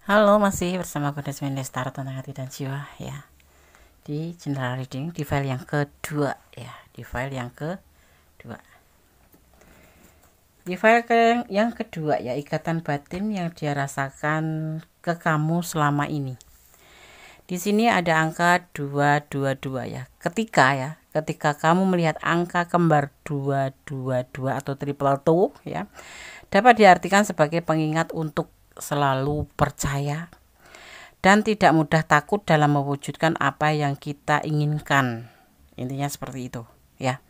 Halo, masih bersama aku Desmond Lestar tentang hati dan jiwa ya. Di general reading di file yang kedua ya, di file yang kedua. Di file yang kedua ya, ikatan batin yang dia rasakan ke kamu selama ini. Di sini ada angka 222 ya. Ketika kamu melihat angka kembar 222 atau triple two ya, dapat diartikan sebagai pengingat untuk selalu percaya dan tidak mudah takut dalam mewujudkan apa yang kita inginkan. Intinya seperti itu ya.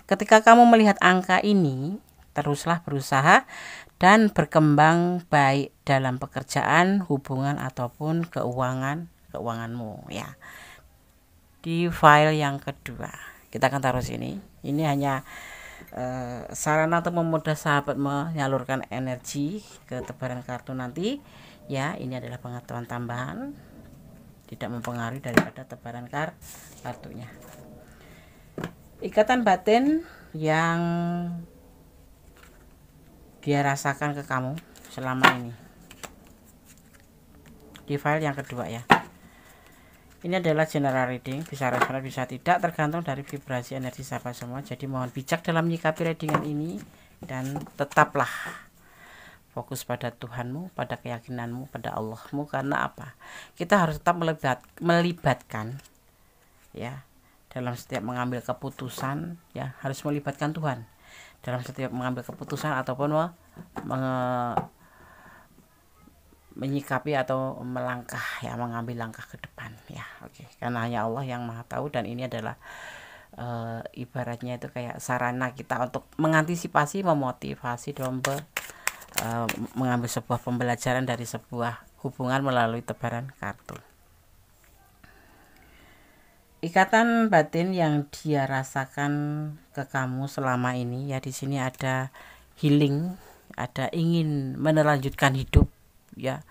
Ketika kamu melihat angka ini, teruslah berusaha dan berkembang baik dalam pekerjaan, hubungan ataupun keuanganmu ya. Di file yang kedua kita akan taruh sini. Ini hanya sarana untuk memudah sahabat menyalurkan energi ke tebaran kartu nanti ya. Ini adalah pengetahuan tambahan, tidak mempengaruhi daripada tebaran kartunya. Ikatan batin yang dia rasakan ke kamu selama ini di file yang kedua ya. Ini adalah general reading, bisa resonate bisa tidak, tergantung dari vibrasi energi sahabat semua. Jadi mohon bijak dalam menyikapi readingan ini dan tetaplah fokus pada Tuhanmu, pada keyakinanmu, pada Allahmu. Karena apa? Kita harus tetap melibatkan ya, dalam setiap mengambil keputusan ya, harus melibatkan Tuhan dalam setiap mengambil keputusan ataupun menyikapi atau melangkah ya, mengambil langkah ke depan ya. Oke, karena hanya Allah yang maha tahu, dan ini adalah ibaratnya itu kayak sarana kita untuk mengantisipasi, memotivasi dalam mengambil sebuah pembelajaran dari sebuah hubungan melalui tebaran kartu. Ikatan batin yang dia rasakan ke kamu selama ini ya, di sini ada healing, ada ingin melanjutkan hidup ya,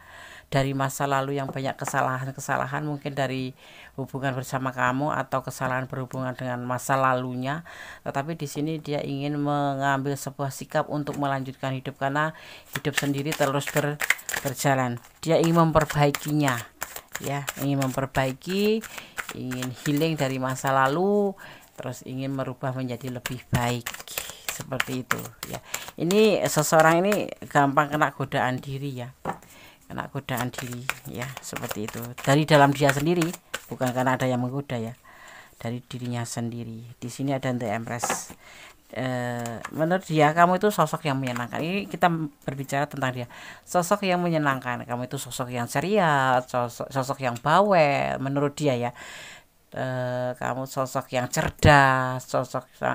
dari masa lalu yang banyak kesalahan mungkin dari hubungan bersama kamu atau kesalahan berhubungan dengan masa lalunya, tetapi di sini dia ingin mengambil sebuah sikap untuk melanjutkan hidup karena hidup sendiri terus berjalan. Dia ingin memperbaikinya ya, ingin healing dari masa lalu, terus ingin merubah menjadi lebih baik seperti itu ya. Ini seseorang ini gampang kena godaan diri ya, kena godaan diri ya, seperti itu dari dalam dia sendiri, bukan karena ada yang menggoda ya, dari dirinya sendiri. Di sini ada The Empress. Menurut dia kamu itu sosok yang menyenangkan. Ini kita berbicara tentang dia, sosok yang menyenangkan. Kamu itu sosok yang ceria, sosok yang bawel menurut dia ya. Kamu sosok yang cerdas,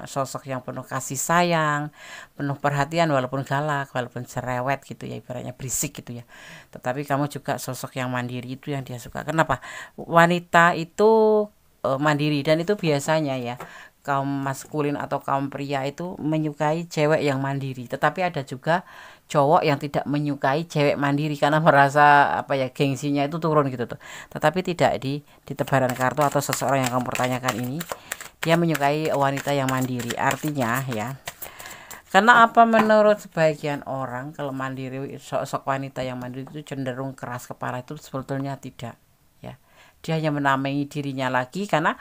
sosok yang penuh kasih sayang, penuh perhatian, walaupun galak, walaupun cerewet gitu ya, ibaratnya berisik gitu ya. Tetapi kamu juga sosok yang mandiri, itu yang dia suka. Kenapa? Wanita itu mandiri, dan itu biasanya ya, kaum maskulin atau kaum pria itu menyukai cewek yang mandiri. Tetapi ada juga cowok yang tidak menyukai cewek mandiri karena merasa apa ya, gengsinya itu turun gitu tuh. Tetapi tidak di tebaran kartu atau seseorang yang kamu pertanyakan ini, dia menyukai wanita yang mandiri. Artinya ya, karena apa, menurut sebagian orang kalau mandiri, sosok wanita yang mandiri itu cenderung keras kepala, itu sebetulnya tidak ya. Dia hanya menamai dirinya lagi karena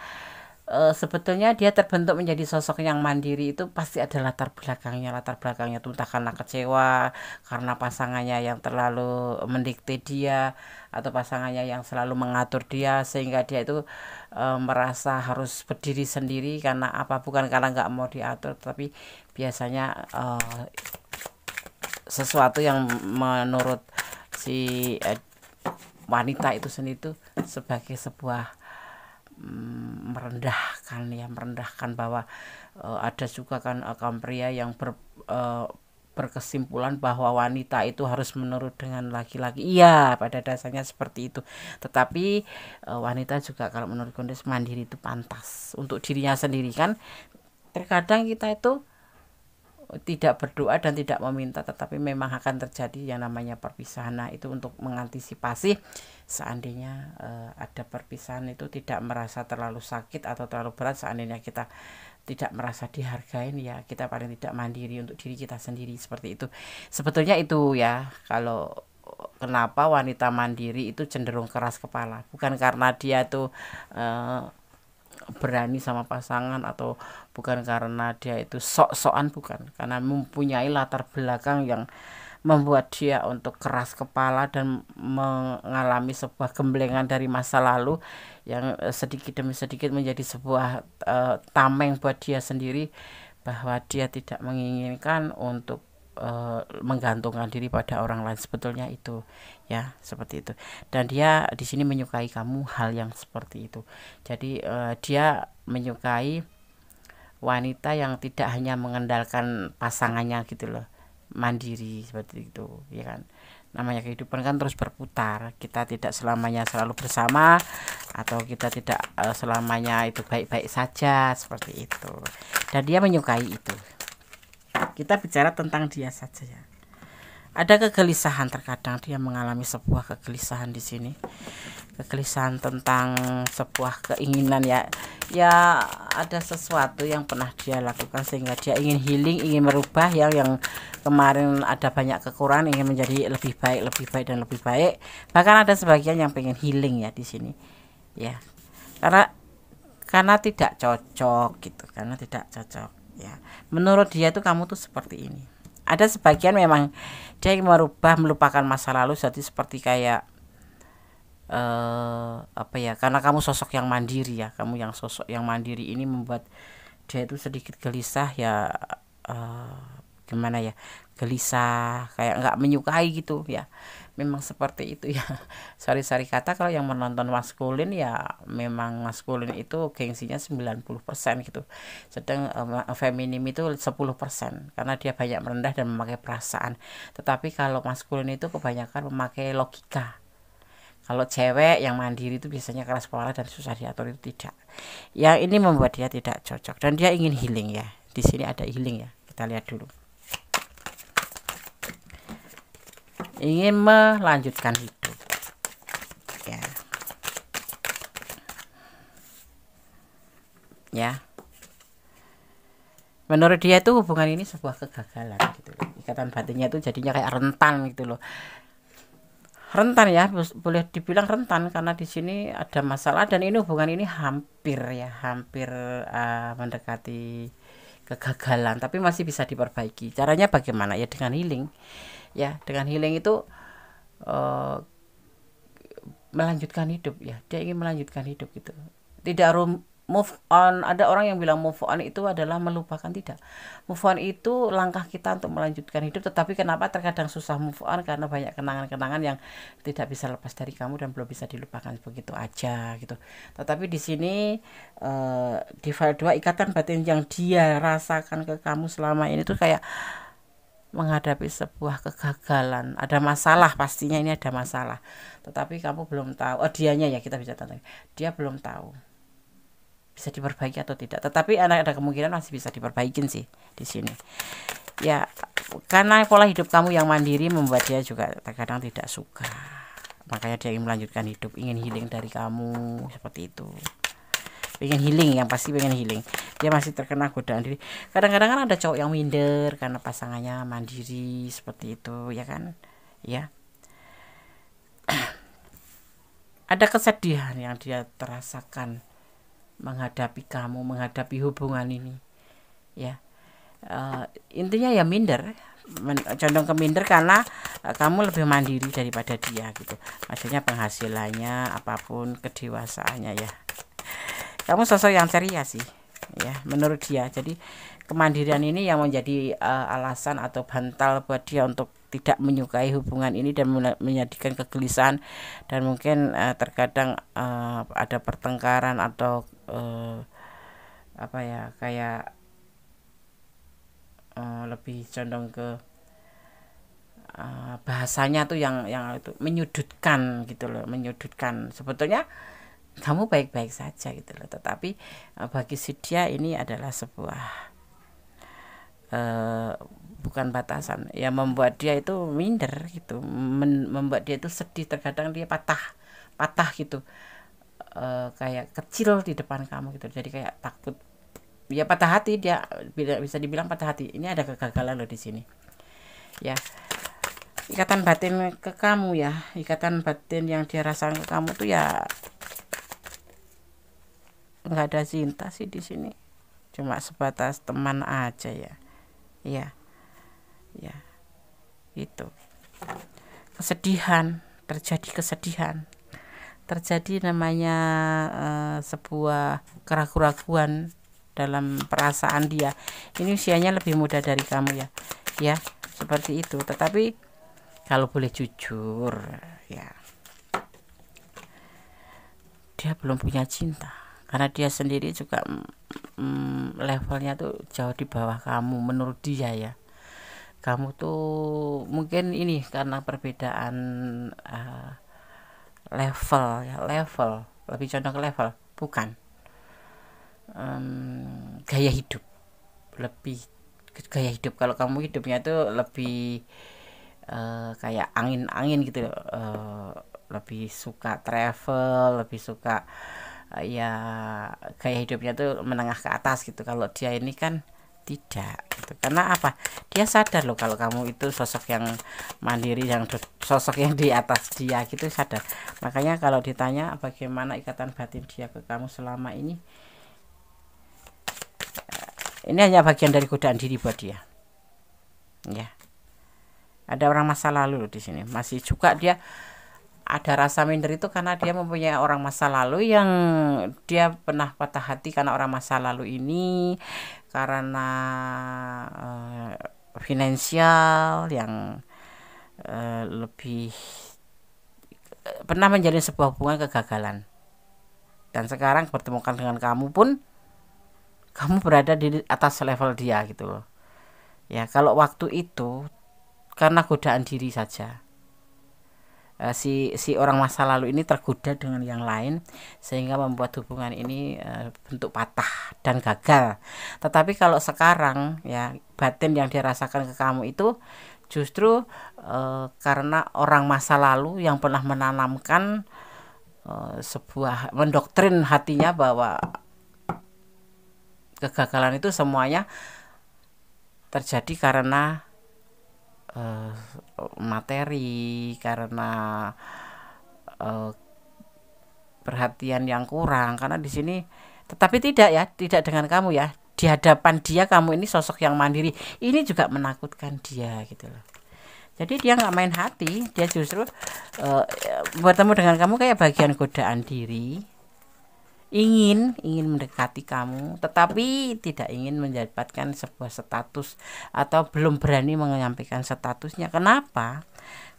sebetulnya dia terbentuk menjadi sosok yang mandiri itu pasti ada latar belakangnya tuh, entah karena kecewa karena pasangannya yang terlalu mendikte dia, atau pasangannya yang selalu mengatur dia sehingga dia itu merasa harus berdiri sendiri. Karena apa? Bukan karena nggak mau diatur, tapi biasanya sesuatu yang menurut si wanita itu sendiri itu sebagai sebuah merendahkan bahwa ada juga kan kaum pria yang berkesimpulan bahwa wanita itu harus menurut dengan laki-laki. Iya, pada dasarnya seperti itu. Tetapi wanita juga kalau menurut kondisi mandiri itu pantas untuk dirinya sendiri kan. Terkadang kita itu tidak berdoa dan tidak meminta, tetapi memang akan terjadi yang namanya perpisahan. Nah, itu untuk mengantisipasi seandainya ada perpisahan itu tidak merasa terlalu sakit atau terlalu berat. Seandainya kita tidak merasa dihargain ya, kita paling tidak mandiri untuk diri kita sendiri, seperti itu sebetulnya itu ya. Kalau kenapa wanita mandiri itu cenderung keras kepala, bukan karena dia tuh berani sama pasangan, atau bukan karena dia itu sok-sokan, bukan, karena mempunyai latar belakang yang membuat dia untuk keras kepala dan mengalami sebuah gemblengan dari masa lalu yang sedikit demi sedikit menjadi sebuah tameng buat dia sendiri, bahwa dia tidak menginginkan untuk menggantungkan diri pada orang lain, sebetulnya itu ya, seperti itu. Dan dia di sini menyukai kamu hal yang seperti itu. Jadi dia menyukai wanita yang tidak hanya mengandalkan pasangannya gitu loh, mandiri seperti itu, ya kan. Namanya kehidupan kan terus berputar, kita tidak selamanya selalu bersama, atau kita tidak selamanya itu baik-baik saja, seperti itu. Dan dia menyukai itu. Kita bicara tentang dia saja ya. Ada kegelisahan, terkadang dia mengalami sebuah kegelisahan di sini. Kegelisahan tentang sebuah keinginan ya. Ya, ada sesuatu yang pernah dia lakukan sehingga dia ingin healing, ingin merubah yang kemarin ada banyak kekurangan, ingin menjadi lebih baik dan lebih baik. Bahkan ada sebagian yang pengen healing ya di sini. Ya. Karena tidak cocok gitu, karena tidak cocok. Ya, menurut dia tuh kamu tuh seperti ini. Ada sebagian memang dia ingin melupakan masa lalu, jadi seperti kayak apa ya, karena kamu sosok yang mandiri ya, kamu yang sosok yang mandiri ini membuat dia itu sedikit gelisah ya, gimana ya, gelisah, kayak nggak menyukai gitu ya, memang seperti itu ya. Sorry kata, kalau yang menonton maskulin ya memang maskulin itu gengsinya 90% gitu, sedang feminim itu 10%, karena dia banyak merendah dan memakai perasaan. Tetapi kalau maskulin itu kebanyakan memakai logika. Kalau cewek yang mandiri itu biasanya keras kepala dan susah diatur, itu tidak. Ya, ini membuat dia tidak cocok dan dia ingin healing ya. Di sini ada healing ya. Kita lihat dulu. Ingin melanjutkan hidup. Ya. Ya. Menurut dia itu hubungan ini sebuah kegagalan gitu. Ikatan batinnya itu jadinya kayak rentan gitu loh. Rentan ya, boleh dibilang rentan, karena di sini ada masalah dan ini hubungan ini hampir mendekati kegagalan, tapi masih bisa diperbaiki. Caranya bagaimana ya? Dengan healing ya, dengan healing itu melanjutkan hidup ya, dia ingin melanjutkan hidup gitu, tidak move on. Ada orang yang bilang move on itu adalah melupakan, tidak. Move on itu langkah kita untuk melanjutkan hidup, tetapi kenapa terkadang susah move on, karena banyak kenangan-kenangan yang tidak bisa lepas dari kamu dan belum bisa dilupakan begitu aja gitu. Tetapi di sini di file 2, ikatan batin yang dia rasakan ke kamu selama ini tuh kayak menghadapi sebuah kegagalan, ada masalah, pastinya ini ada masalah, tetapi kamu belum tahu. Dianya ya, kita bisa tanya, dia belum tahu bisa diperbaiki atau tidak, tetapi ada kemungkinan masih bisa diperbaikin sih di sini ya, karena pola hidup kamu yang mandiri membuat dia juga terkadang tidak suka, makanya dia ingin melanjutkan hidup, ingin healing dari kamu, seperti itu. Pengen healing, yang pasti pengen healing. Dia masih terkena godaan diri. Kadang-kadang kan ada cowok yang minder karena pasangannya mandiri, seperti itu ya kan ya. Ada kesedihan yang dia terasakan menghadapi kamu, menghadapi hubungan ini ya. Intinya ya minder, condong ke minder karena kamu lebih mandiri daripada dia gitu, maksudnya penghasilannya apapun, kedewasaannya ya. Kamu sosok yang ceria sih ya menurut dia. Jadi kemandirian ini yang menjadi alasan atau bantal buat dia untuk tidak menyukai hubungan ini dan menjadikan kegelisahan, dan mungkin terkadang ada pertengkaran atau apa ya, kayak lebih condong ke bahasanya tuh yang itu menyudutkan gitu loh, menyudutkan. Sebetulnya kamu baik-baik saja gitu loh, tetapi bagi si dia ini adalah sebuah bukan batasan ya, membuat dia itu minder gitu, membuat dia itu sedih, terkadang dia patah gitu, kayak kecil di depan kamu gitu, jadi kayak takut ya, patah hati. Dia bisa dibilang patah hati. Ini ada kegagalan loh di sini ya. ikatan batin ke kamu ya, ikatan batin yang dia rasakan ke kamu tuh ya nggak ada cinta sih di sini, cuma sebatas teman aja ya. Ya, ya, itu kesedihan, terjadi namanya sebuah keraguan dalam perasaan dia. Ini usianya lebih muda dari kamu ya, ya seperti itu. Tetapi kalau boleh jujur ya, dia belum punya cinta karena dia sendiri juga levelnya tuh jauh di bawah kamu menurut dia ya. Kamu tuh mungkin ini karena perbedaan level ya, level lebih condong ke level, bukan gaya hidup, lebih gaya hidup. Kalau kamu hidupnya tuh lebih kayak angin-angin gitu, lebih suka travel, lebih suka ya gaya hidupnya tuh menengah ke atas gitu. Kalau dia ini kan tidak gitu. Karena apa, dia sadar loh kalau kamu itu sosok yang mandiri, yang sosok yang di atas dia gitu, sadar. Makanya kalau ditanya bagaimana ikatan batin dia ke kamu selama ini hanya bagian dari godaan diri buat dia ya. Ada orang masa lalu loh di sini, masih juga dia ada rasa minder itu karena dia mempunyai orang masa lalu yang dia pernah patah hati karena orang masa lalu ini, karena finansial yang lebih pernah menjalin sebuah hubungan kegagalan, dan sekarang bertemukan dengan kamu pun kamu berada di atas level dia gitu loh ya. Kalau waktu itu karena godaan diri saja, si orang masa lalu ini tergoda dengan yang lain sehingga membuat hubungan ini bentuk patah dan gagal. Tetapi kalau sekarang ya, batin yang dirasakan ke kamu itu justru karena orang masa lalu yang pernah menanamkan sebuah mendoktrin hatinya bahwa kegagalan itu semuanya terjadi karena materi, karena perhatian yang kurang, karena di sini. Tetapi tidak ya, tidak dengan kamu ya. Di hadapan dia kamu ini sosok yang mandiri, ini juga menakutkan dia gitu loh. Jadi dia nggak main hati, dia justru bertemu dengan kamu kayak bagian godaan diri, ingin mendekati kamu, tetapi tidak ingin mendapatkan sebuah status atau belum berani menyampaikan statusnya. Kenapa?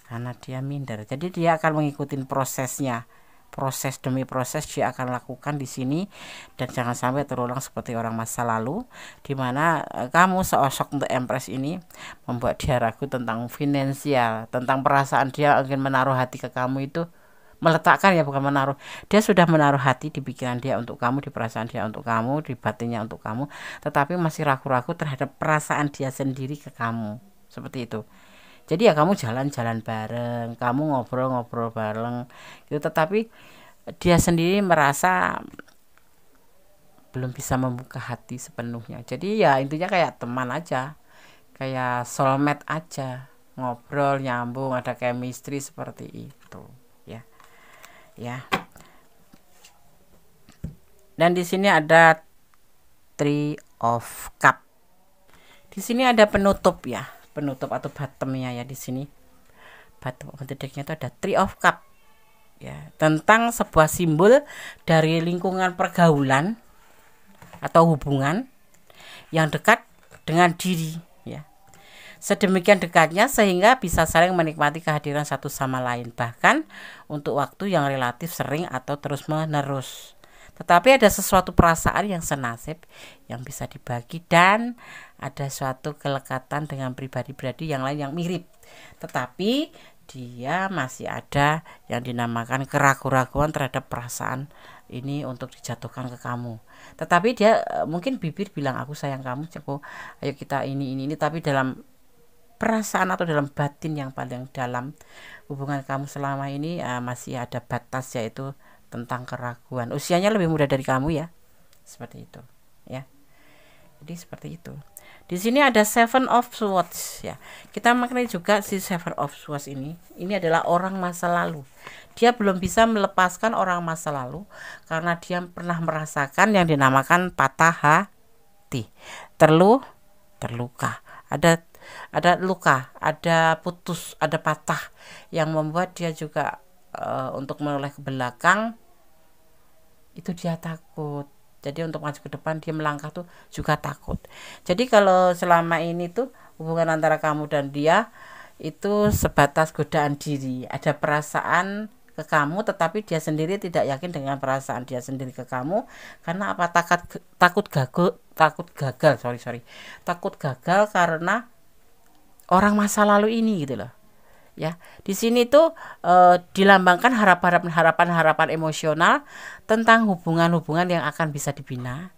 Karena dia minder. Jadi dia akan mengikuti prosesnya, proses demi proses dia akan lakukan di sini, dan jangan sampai terulang seperti orang masa lalu, di mana kamu sosok untuk Empress ini membuat dia ragu tentang finansial, tentang perasaan dia ingin menaruh hati ke kamu itu. Meletakkan ya, bukan menaruh. Dia sudah menaruh hati di pikiran dia untuk kamu, di perasaan dia untuk kamu, di batinnya untuk kamu, tetapi masih ragu-ragu terhadap perasaan dia sendiri ke kamu. Seperti itu. Jadi ya kamu jalan-jalan bareng, kamu ngobrol-ngobrol bareng gitu, tetapi dia sendiri merasa belum bisa membuka hati sepenuhnya. Jadi ya intinya kayak teman aja, kayak soulmate aja, ngobrol, nyambung, ada chemistry seperti itu ya. Ya. Dan di sini ada Three of Cup. Di sini ada penutup ya, penutup atau bottomnya ya di sini. Bottom of the decknya itu ada Three of Cup. Ya, tentang sebuah simbol dari lingkungan pergaulan atau hubungan yang dekat dengan diri ya. Sedemikian dekatnya sehingga bisa saling menikmati kehadiran satu sama lain, bahkan untuk waktu yang relatif sering atau terus-menerus. Tetapi ada sesuatu perasaan yang senasib yang bisa dibagi, dan ada suatu kelekatan dengan pribadi-pribadi yang lain yang mirip. Tetapi dia masih ada yang dinamakan keraguan-keraguan terhadap perasaan ini untuk dijatuhkan ke kamu. Tetapi dia mungkin bibir bilang aku sayang kamu, ayo kita ini, tapi dalam perasaan atau dalam batin yang paling dalam hubungan kamu selama ini masih ada batas, yaitu tentang keraguan. Usianya lebih muda dari kamu ya, seperti itu ya. Jadi seperti itu. Di sini ada Seven of Swords ya. Kita maknai juga si Seven of Swords ini. Ini adalah orang masa lalu. Dia belum bisa melepaskan orang masa lalu karena dia pernah merasakan yang dinamakan patah hati, terluka. Ada luka, ada putus, ada patah yang membuat dia juga untuk menoleh ke belakang itu dia takut. Jadi untuk maju ke depan dia melangkah tuh juga takut. Jadi kalau selama ini tuh hubungan antara kamu dan dia itu sebatas godaan diri. Ada perasaan ke kamu tetapi dia sendiri tidak yakin dengan perasaan dia sendiri ke kamu karena apa? Takut gagal, takut gagal karena orang masa lalu ini gitu loh. Ya, di sini tuh dilambangkan harapan emosional tentang hubungan-hubungan yang akan bisa dibina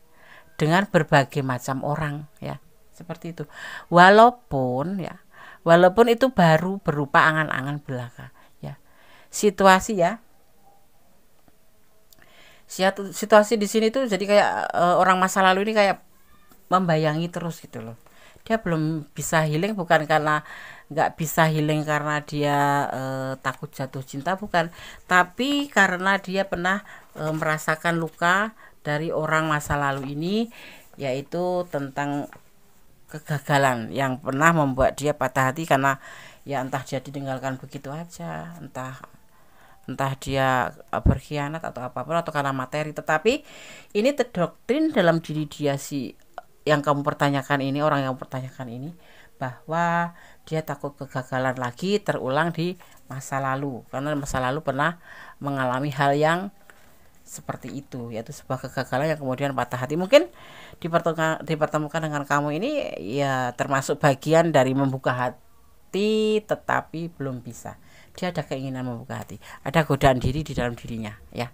dengan berbagai macam orang ya, seperti itu. Walaupun itu baru berupa angan-angan belaka ya. Situasi di sini tuh jadi kayak orang masa lalu ini kayak membayangi terus gitu loh. Dia belum bisa healing bukan karena nggak bisa healing karena dia takut jatuh cinta, bukan, tapi karena dia pernah merasakan luka dari orang masa lalu ini, yaitu tentang kegagalan yang pernah membuat dia patah hati karena ya entah dia ditinggalkan begitu aja, entah dia berkhianat atau apapun, atau karena materi. Tetapi ini terdoktrin dalam diri dia, si yang kamu pertanyakan ini, orang yang pertanyakan ini, bahwa dia takut kegagalan lagi terulang di masa lalu karena masa lalu pernah mengalami hal yang seperti itu, yaitu sebuah kegagalan yang kemudian patah hati. Mungkin dipertemukan dengan kamu ini ya termasuk bagian dari membuka hati tetapi belum bisa. Dia ada keinginan membuka hati, ada godaan diri di dalam dirinya ya.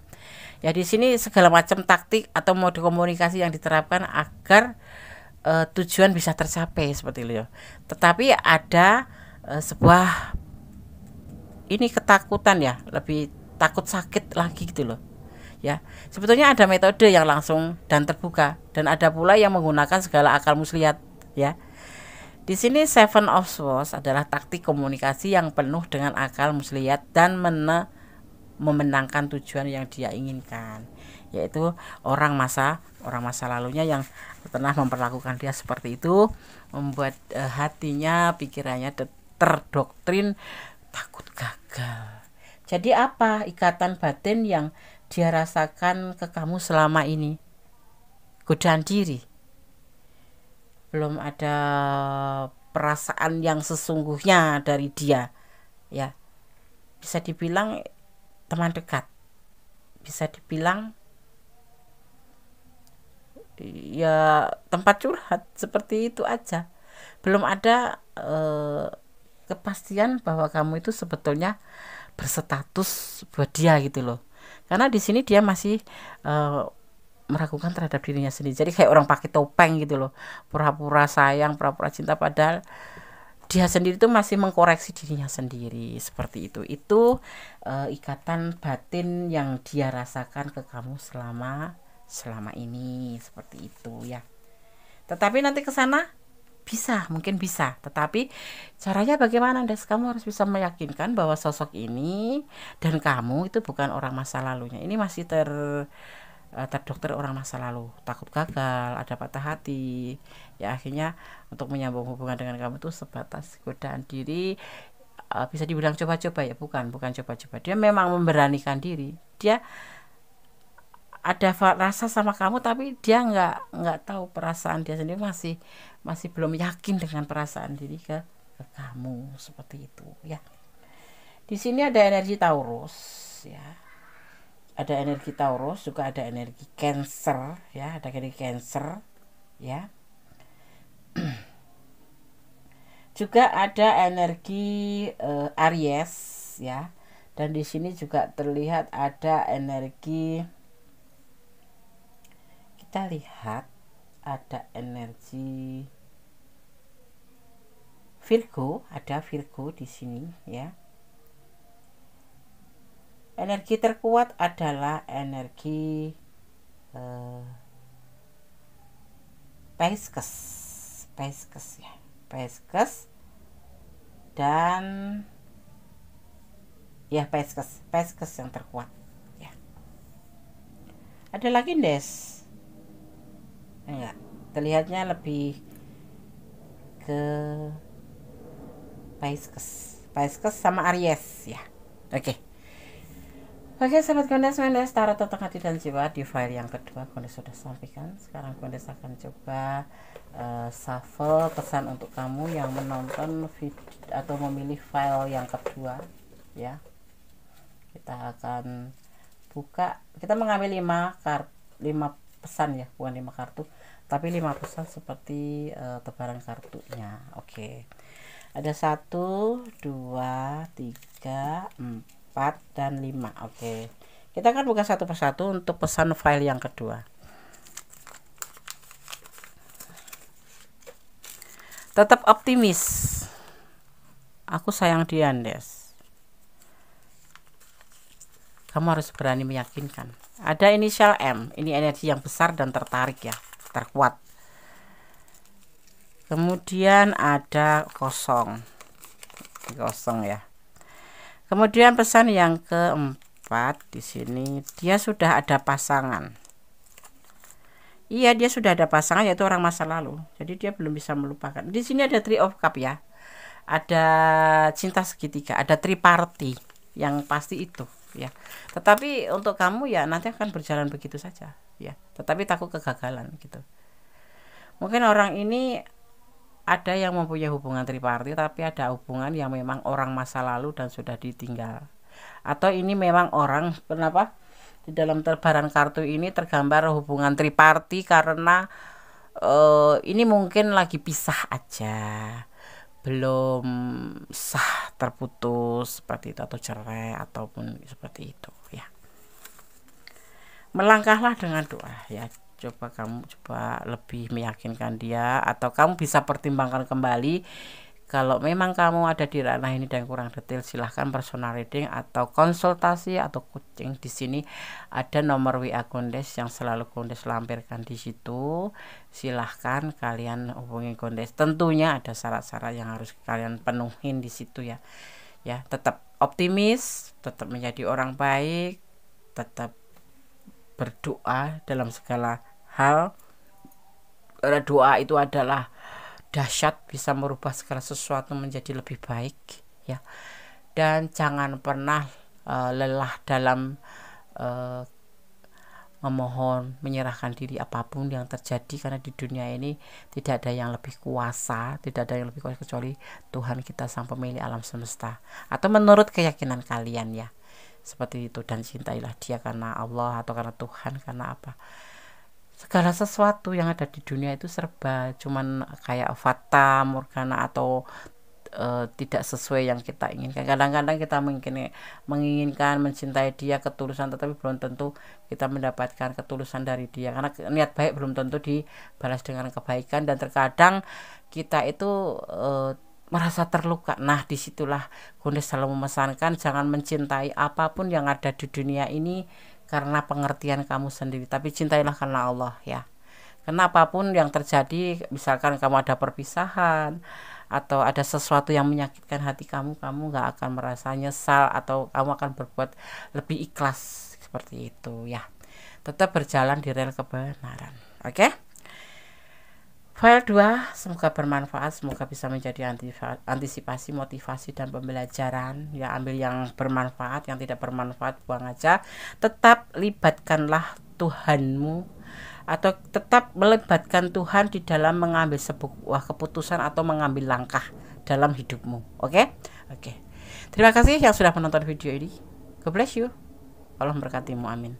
Ya di sini segala macam taktik atau mode komunikasi yang diterapkan agar tujuan bisa tercapai seperti itu. Tetapi ada sebuah ini ketakutan ya, lebih takut sakit lagi gitu loh. Ya, sebetulnya ada metode yang langsung dan terbuka dan ada pula yang menggunakan segala akal muslihat ya. Di sini Seven of Swords adalah taktik komunikasi yang penuh dengan akal muslihat dan memenangkan tujuan yang dia inginkan, yaitu orang masa lalunya yang pernah memperlakukan dia seperti itu, membuat hatinya, pikirannya terdoktrin takut gagal. Jadi apa ikatan batin yang dia rasakan ke kamu selama ini? Godaan diri. Belum ada perasaan yang sesungguhnya dari dia ya. Bisa dibilang teman dekat, bisa dibilang ya tempat curhat, seperti itu aja. Belum ada kepastian bahwa kamu itu sebetulnya berstatus buat dia gitu loh. Karena di sini dia masih meragukan terhadap dirinya sendiri. Jadi kayak orang pakai topeng gitu loh, pura-pura sayang, pura-pura cinta, padahal dia sendiri tuh masih mengkoreksi dirinya sendiri seperti itu. Itu ikatan batin yang dia rasakan ke kamu selama ini seperti itu ya. Tetapi nanti ke sana mungkin bisa, tetapi caranya bagaimana, Des? Kamu harus bisa meyakinkan bahwa sosok ini dan kamu itu bukan orang masa lalunya. Ini masih terdokter orang masa lalu, takut gagal, ada patah hati ya. Akhirnya untuk menyambung hubungan dengan kamu itu sebatas godaan diri, bisa dibilang coba-coba ya, bukan coba-coba, dia memang memberanikan diri. Dia ada rasa sama kamu tapi dia nggak tahu perasaan dia sendiri, masih belum yakin dengan perasaan diri ke kamu seperti itu ya. Di sini ada energi Taurus ya. Ada energi Taurus, juga ada energi Cancer ya, ada energi Cancer ya. Juga ada energi Aries ya. Dan di sini juga terlihat ada energi, kita lihat ada energi Virgo, ada Virgo di sini ya. Energi terkuat adalah energi Pisces, ya, Pisces dan ya Pisces yang terkuat ya. Ada lagi Des? Enggak, terlihatnya lebih ke Pisces sama Aries ya. Oke, sahabat Gondes, taruh tentang hati dan jiwa di file yang kedua. Gondes sudah sampaikan. Sekarang Gondes akan coba shuffle pesan untuk kamu yang menonton video atau memilih file yang kedua ya. Kita akan buka, kita mengambil 5 pesan ya, bukan 5 kartu, tapi 5 pesan seperti tebaran kartunya. Oke. Ada 1, 2, 3, 4 dan 5. Oke. Kita akan buka satu persatu untuk pesan file yang kedua. Tetap optimis. Aku sayang dia, Des. Kamu harus berani meyakinkan. Ada inisial M. Ini energi yang besar dan tertarik ya, terkuat. Kemudian ada kosong ya. Kemudian pesan yang keempat di sini, dia sudah ada pasangan. Iya, dia sudah ada pasangan, yaitu orang masa lalu. Jadi dia belum bisa melupakan. Di sini ada Three of Cup ya. Ada cinta segitiga, ada triparty yang pasti itu ya. Tetapi untuk kamu ya nanti akan berjalan begitu saja ya. Tetapi takut kegagalan gitu. Mungkin orang ini ada yang mempunyai hubungan triparty, tapi ada hubungan yang memang orang masa lalu dan sudah ditinggal. Atau ini memang orang, kenapa di dalam tebaran kartu ini tergambar hubungan triparty karena ini mungkin lagi pisah aja, belum sah, terputus seperti itu, atau cerai ataupun seperti itu ya. Melangkahlah dengan doa ya. Kamu coba lebih meyakinkan dia, atau kamu bisa pertimbangkan kembali. Kalau memang kamu ada di ranah ini dan kurang detail, silahkan personal reading atau konsultasi atau coaching. Di sini ada nomor WA Gondes yang selalu Gondes lampirkan di situ. Silahkan kalian hubungi Gondes. Tentunya ada syarat-syarat yang harus kalian penuhin di situ ya. Ya, tetap optimis, tetap menjadi orang baik, tetap berdoa dalam segala hal. Karena doa itu adalah dahsyat, bisa merubah segala sesuatu menjadi lebih baik ya. Dan jangan pernah lelah dalam memohon, menyerahkan diri apapun yang terjadi, karena di dunia ini tidak ada yang lebih kuasa, tidak ada yang lebih kuasa kecuali Tuhan kita, sang pemilik alam semesta, atau menurut keyakinan kalian ya, seperti itu. Dan cintailah dia karena Allah atau karena Tuhan, karena apa, segala sesuatu yang ada di dunia itu serba cuman kayak fata morgana atau tidak sesuai yang kita inginkan. Kadang-kadang kita menginginkan mencintai dia ketulusan, tetapi belum tentu kita mendapatkan ketulusan dari dia, karena niat baik belum tentu dibalas dengan kebaikan, dan terkadang kita itu merasa terluka. Nah, disitulah Gondes selalu memesankan, jangan mencintai apapun yang ada di dunia ini karena pengertian kamu sendiri, tapi cintailah karena Allah ya. Karena apapun yang terjadi, misalkan kamu ada perpisahan atau ada sesuatu yang menyakitkan hati kamu gak akan merasa nyesal, atau kamu akan berbuat lebih ikhlas seperti itu ya. Tetap berjalan di rel kebenaran. Oke? File 2 semoga bermanfaat, semoga bisa menjadi antisipasi, motivasi, dan pembelajaran ya. Ambil yang bermanfaat, yang tidak bermanfaat buang aja. Tetap libatkanlah Tuhanmu, atau tetap melibatkan Tuhan di dalam mengambil sebuah keputusan atau mengambil langkah dalam hidupmu. Oke? Terima kasih yang sudah menonton video ini. God bless you. Allah memberkatimu. Amin.